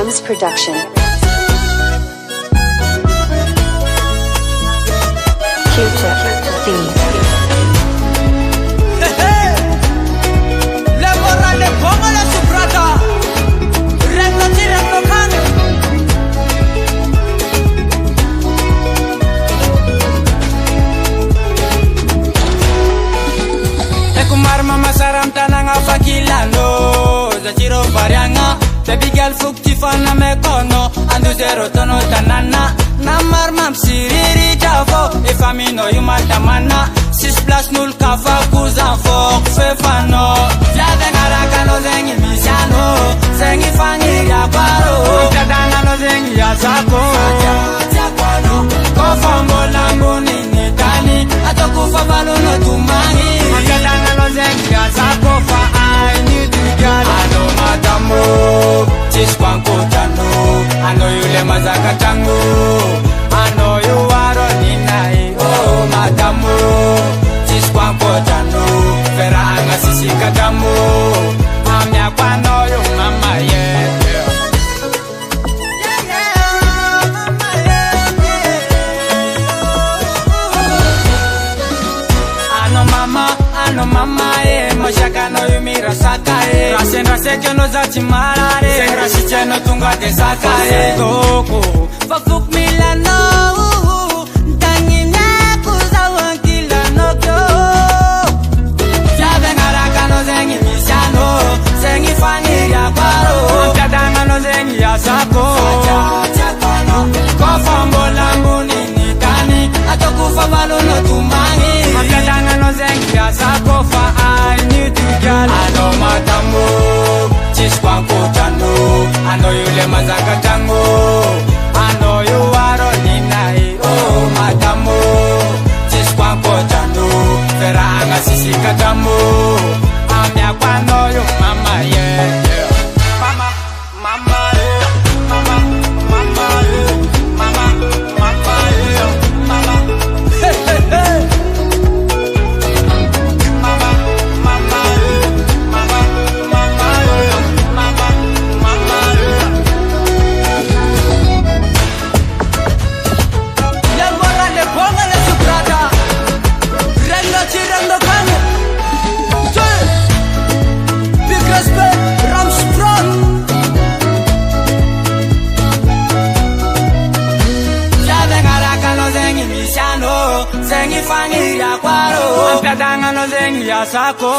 Rams Production. Q-Tip Beat. Le morale pongo la suprata. Regno tirando cane. Ekumar mama saram tananga fakilano. Zachiro varianga. Baby girl fukti fana me kono. Andu zero tono tanana. Namar mam siriri javo. Ifamino yumatamana. 6+0 kafa kuzan fok fefano. Jade ngaraka no zengi misiano. Zengi fangi ya paro. Jadana no zengi ya sako. Kofambo langu nini tani. Atokufa balo no tumangi. Jadana no zengi ya sako. Fa I need to get. Ano madamo. Chiskwanko jano. Ano yule mazaka tango. Ano you are ninai. Oh madamo. Chiskwanko jano. Vera anga sisi kadamu. Amya kwano yo mama yeah. Ano mama moshaka no yumira saka rasendra seke no zachimarare sengra shicheno tungate saka toko fakuk milano tangine kuzawankila nokyo jabe ngaraka no zengi misiano zengi fangi ya paro jadanga no zengi ya sako kofambo langu nini tani atokufa balo no tumangi jadanga no zengi ya sako fa I need to get. Ano matamu chiskwanko jano ano yule mazaka tango ano you are ninai oh matamu chiskwanko jano vera anga sisi kadamu amya kwano yo mama yeah mama mama yeah mama mama yeah mama mama yeah mama hey hey hey zengi fangi ya kwaro Mpyatanga no zengi ya sako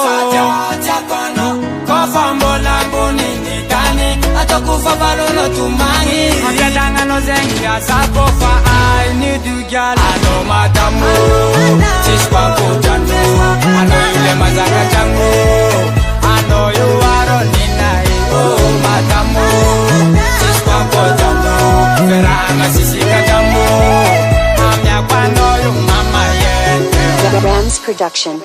Kofambo langu nini tani Atokufa balo no tumangi Mpyatanga no zengi ya sako Fa I need you girl Ano matamu Chiskwanko jano Ano yule mazaka changu Ano you are ninai Oh matamu Chiskwanko jano Vera anga sisi kadamu Amya kwano yo mama yeah Rams Production.